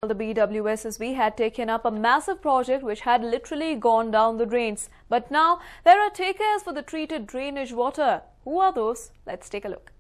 The BWSSB had taken up a massive project which had literally gone down the drains. But now there are takers for the treated drainage water. Who are those? Let's take a look.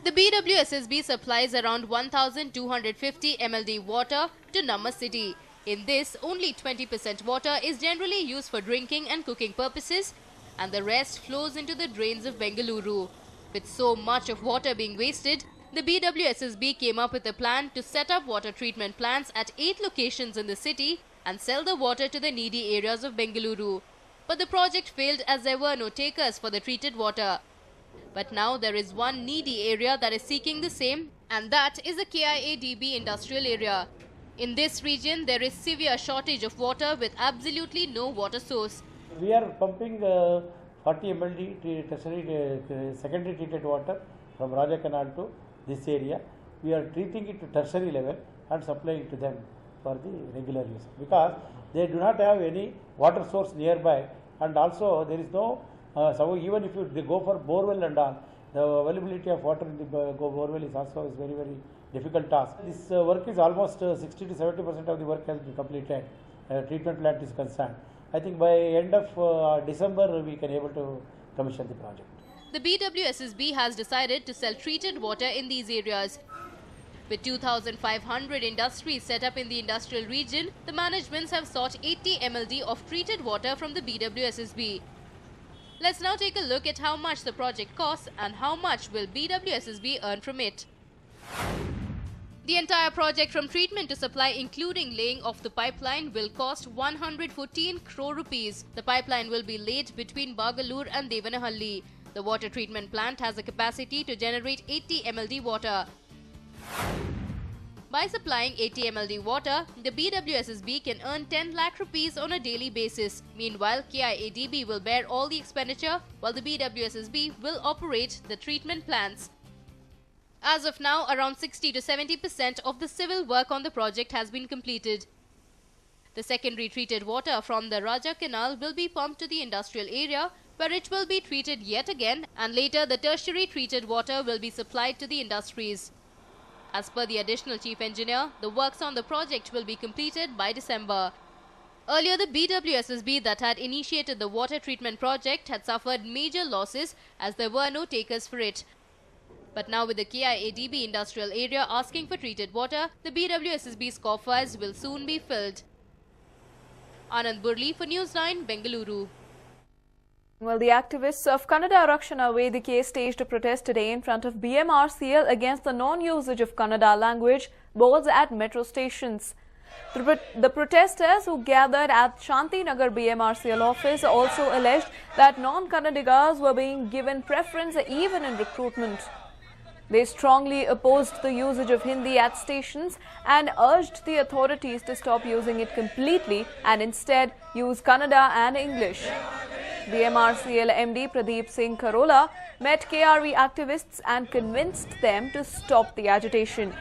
The BWSSB supplies around 1,250 MLD water to Namma city. In this, only 20% water is generally used for drinking and cooking purposes, and the rest flows into the drains of Bengaluru. With so much of water being wasted, the BWSSB came up with a plan to set up water treatment plants at 8 locations in the city and sell the water to the needy areas of Bengaluru. But the project failed as there were no takers for the treated water. But now there is one needy area that is seeking the same, and that is the KIADB industrial area. In this region, there is severe shortage of water with absolutely no water source. We are pumping 40 MLD secondary treated water from Raja Canal to this area. We are treating it to tertiary level and supplying to them for the regular use, because they do not have any water source nearby, and also there is no so even if they go for borewell and all, the availability of water in the borewell is also very difficult task. This work is almost 60 to 70% of the work has been completed. Treatment plant is concerned. I think by end of December we can able to commission the project. The BWSSB has decided to sell treated water in these areas. With 2,500 industries set up in the industrial region, the managements have sought 80 MLD of treated water from the BWSSB. Let's now take a look at how much the project costs and how much will BWSSB earn from it. The entire project from treatment to supply, including laying of the pipeline, will cost 114 crore rupees. The pipeline will be laid between Bagalur and Devanahalli. The water treatment plant has a capacity to generate 80 MLD water. By supplying 80 MLD water, the BWSSB can earn 10 lakh rupees on a daily basis. Meanwhile, KIADB will bear all the expenditure, while the BWSSB will operate the treatment plants. As of now, around 60 to 70% of the civil work on the project has been completed. The secondary treated water from the Raja Canal will be pumped to the industrial area, where it will be treated yet again, and later the tertiary treated water will be supplied to the industries. As per the additional chief engineer, the works on the project will be completed by December. Earlier, the BWSSB that had initiated the water treatment project had suffered major losses as there were no takers for it. But now with the KIADB industrial area asking for treated water, the BWSSB's coffers will soon be filled. Anand Burli for News 9, Bengaluru. Well, the activists of Kannada Rakshana Vedike staged a protest today in front of BMRCL against the non-usage of Kannada language boards at metro stations. The protesters who gathered at Shantinagar BMRCL office also alleged that non-Kannadigas were being given preference even in recruitment. They strongly opposed the usage of Hindi at stations and urged the authorities to stop using it completely and instead use Kannada and English. BMRCL MD Pradeep Singh Karola met KRV activists and convinced them to stop the agitation.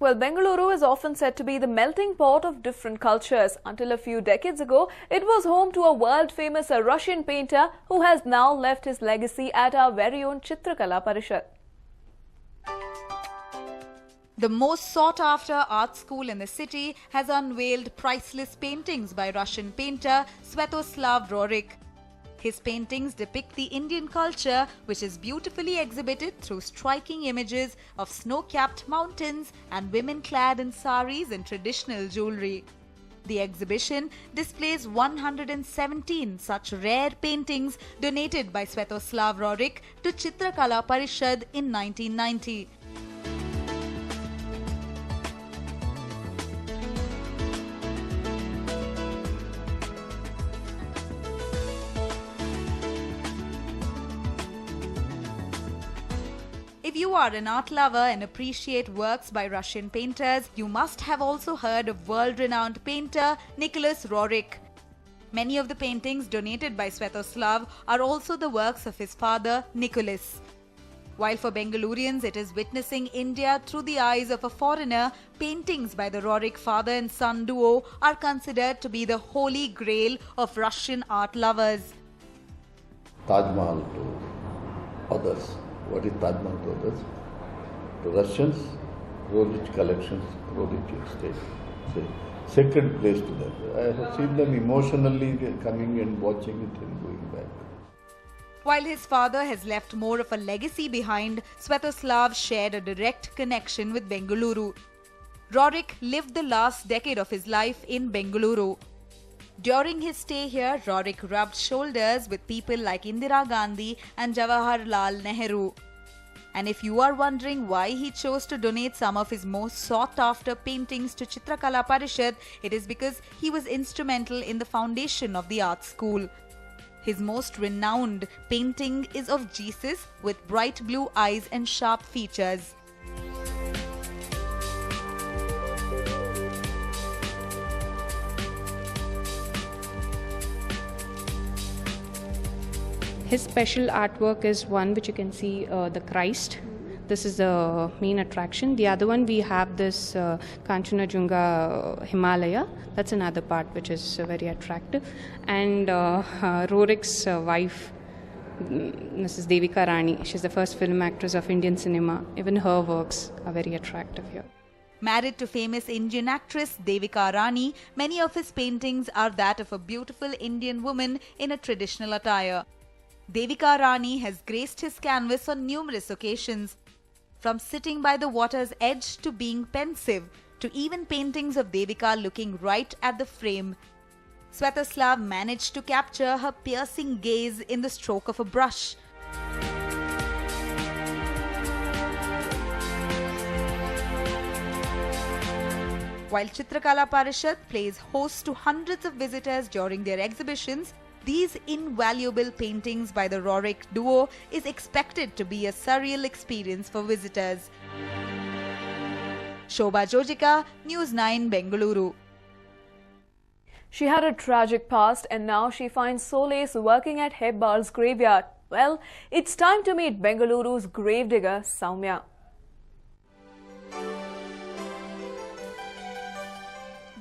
Well, Bengaluru is often said to be the melting pot of different cultures. Until a few decades ago, it was home to a world-famous Russian painter who has now left his legacy at our very own Chitrakala Parishad. The most sought-after art school in the city has unveiled priceless paintings by Russian painter Sviatoslav Rorik. His paintings depict the Indian culture, which is beautifully exhibited through striking images of snow-capped mountains and women clad in saris and traditional jewelry. The exhibition displays 117 such rare paintings donated by Sviatoslav Rorik to Chitrakala Parishad in 1990. If you are an art lover and appreciate works by Russian painters, you must have also heard of world-renowned painter Nicholas Roerich. Many of the paintings donated by Sviatoslav are also the works of his father, Nicholas. While for Bengalurians it is witnessing India through the eyes of a foreigner, paintings by the Rorik father and son duo are considered to be the holy grail of Russian art lovers. Taj Mahal to others. What is Taj Mahal to others? To Russians, Rolich collections, Rolich estate. It's a sacred place to them. I have seen them emotionally coming and watching it and going back. While his father has left more of a legacy behind, Svetoslav shared a direct connection with Bengaluru. Rorik lived the last decade of his life in Bengaluru. During his stay here, Rorik rubbed shoulders with people like Indira Gandhi and Jawaharlal Nehru. And if you are wondering why he chose to donate some of his most sought-after paintings to Chitrakala Parishad, it is because he was instrumental in the foundation of the art school. His most renowned painting is of Jesus with bright blue eyes and sharp features. His special artwork is one which you can see, the Christ. This is the main attraction. The other one, we have this Kanchanajunga Himalaya. That's another part which is very attractive. And Rorik's wife, Mrs. Devika Rani, she's the first film actress of Indian cinema. Even her works are very attractive here. Married to famous Indian actress Devika Rani, many of his paintings are that of a beautiful Indian woman in a traditional attire. Devika Rani has graced his canvas on numerous occasions, from sitting by the water's edge to being pensive, to even paintings of Devika looking right at the frame. Svetoslav managed to capture her piercing gaze in the stroke of a brush. While Chitrakala Parishad plays host to hundreds of visitors during their exhibitions, these invaluable paintings by the Rorik duo is expected to be a surreal experience for visitors. Shobha Jojika, News 9, Bengaluru. She had a tragic past and now she finds solace working at Hebbal's graveyard. Well, it's time to meet Bengaluru's gravedigger Soumya.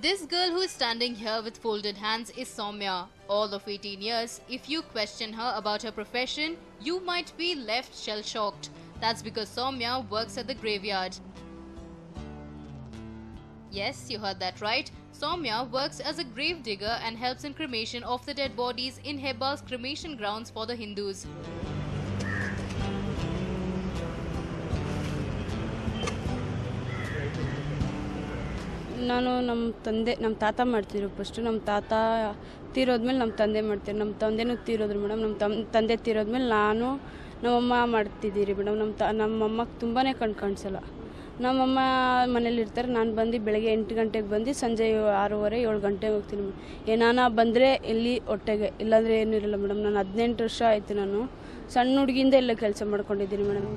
This girl who is standing here with folded hands is Soumya. All of 18 years, if you question her about her profession, you might be left shell-shocked. That's because Soumya works at the graveyard. Yes, you heard that right. Soumya works as a grave digger and helps in cremation of the dead bodies in Hebbal's cremation grounds for the Hindus. ನಾನು ನಮ್ಮ ತಾತ ಮಾಡ್ತಿದ್ರು first. ನಮ್ಮ ತಾತ ತೀರೋದ್ಮೇಲೆ ನಮ್ಮ ತಂದೆ ಮಾಡ್ತಿದ್ರು. ನಮ್ಮ ತಂದೆನೂ ತೀರೋದ್ರು ಮೇಡಮ್. ನಮ್ಮ ತಂದೆ ತೀರೋದ್ಮೇಲೆ ನಾನು ನಮ್ಮಮ್ಮ ಮಾಡ್ತಿದ್ದೀರಿ ಮೇಡಮ್. ನಮ್ಮಮ್ಮಕ್ಕೆ ತುಂಬಾ ಕಣ್ಣು ಕಾಣಿಸಲ್ಲ. ನಮ್ಮಮ್ಮ ಮನೇಲಿ ಇರ್ತಾರೆ. ನಾನು ಬಂದು ಬೆಳಗ್ಗೆ 8 ಗಂಟೆಗೆ ಬಂದು ಸಂಜೆ 6:30 7 ಗಂಟೆಗೆ ಹೋಗ್ತೀನಿ ಮೇಡಮ್. ಏನಾನ ಬಂದರೆ ಎಲ್ಲಿ ಹೊಟ್ಟೆಗೆ, ಇಲ್ಲಾಂದರೆ ಏನೂ ಇರಲ್ಲ ಮೇಡಮ್. ನಾನು 18 ವರ್ಷ ಆಯಿತು. ನಾನು ಸಣ್ಣ ಹುಡುಗಿಯಿಂದ ಎಲ್ಲ ಕೆಲಸ ಮಾಡ್ಕೊಂಡಿದ್ದೀನಿ madam.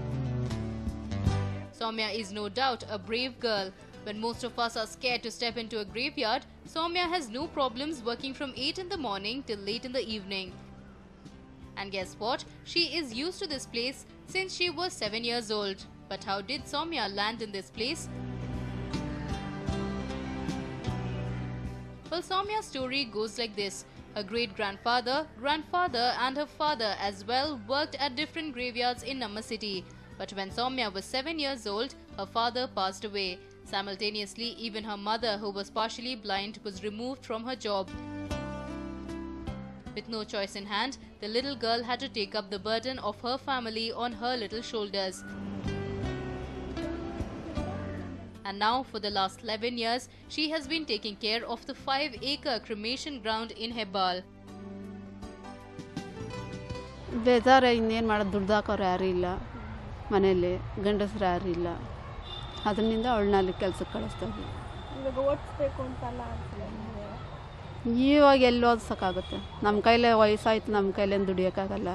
Soumya is no doubt a brave girl. When most of us are scared to step into a graveyard, Soumya has no problems working from 8 in the morning till late in the evening. And guess what? She is used to this place since she was 7 years old. But how did Soumya land in this place? Well, Soumya's story goes like this. Her great-grandfather, grandfather and her father as well worked at different graveyards in Namma city. But when Soumya was 7 years old, her father passed away. Simultaneously, even her mother, who was partially blind, was removed from her job. With no choice in hand, the little girl had to take up the burden of her family on her little shoulders. And now, for the last 11 years, she has been taking care of the 5-acre cremation ground in Hebbal. ಬೇಜಾರ ಇನ್ನೇನು ಮಾಡೋದು, ದುಡ್ದಾಕೋರು ಯಾರೂ ಇಲ್ಲ ಮನೇಲಿ, ಗಂಡಸರು ಯಾರೂ ಇಲ್ಲ. ಅದರಿಂದ ಅವಳನ್ನ ಅಲ್ಲಿ ಕೆಲಸಕ್ಕೆ ಕಳಿಸ್ತಾ ಇದ್ವಿ. ಇವಾಗ ಎಲ್ಲಿ ಓದಿಸೋಕ್ಕಾಗುತ್ತೆ? ನಮ್ಮ ಕೈಲೇ ವಯಸ್ಸಾಯ್ತು, ನಮ್ಮ ಕೈಲೇನು ದುಡಿಯೋಕ್ಕಾಗಲ್ಲ.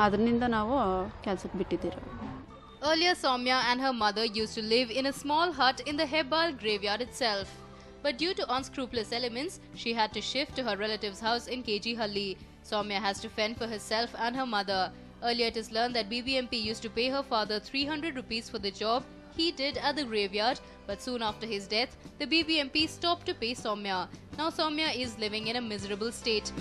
ಅದರಿಂದ ನಾವು ಕೆಲಸಕ್ಕೆ ಬಿಟ್ಟಿದ್ದೀವಿ. Earlier, Soumya and her mother used to live in a small hut in the Hebbal graveyard itself. But due to unscrupulous elements, she had to shift to her relative's house in KG Halli. Soumya has to fend for herself and her mother. Earlier it is learned that BBMP used to pay her father 300 rupees for the job he did at the graveyard, but soon after his death, the BBMP stopped to pay Soumya. Now Soumya is living in a miserable state.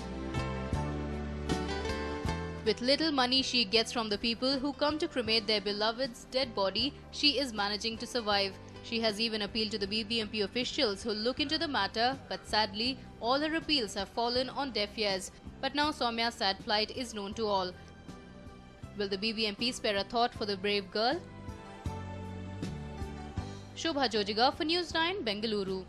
With little money she gets from the people who come to cremate their beloved's dead body, she is managing to survive. She has even appealed to the BBMP officials who look into the matter, but sadly, all her appeals have fallen on deaf ears. But now Soumya's sad plight is known to all. Will the BBMP spare a thought for the brave girl? Shobha Jojiga for News 9, Bengaluru.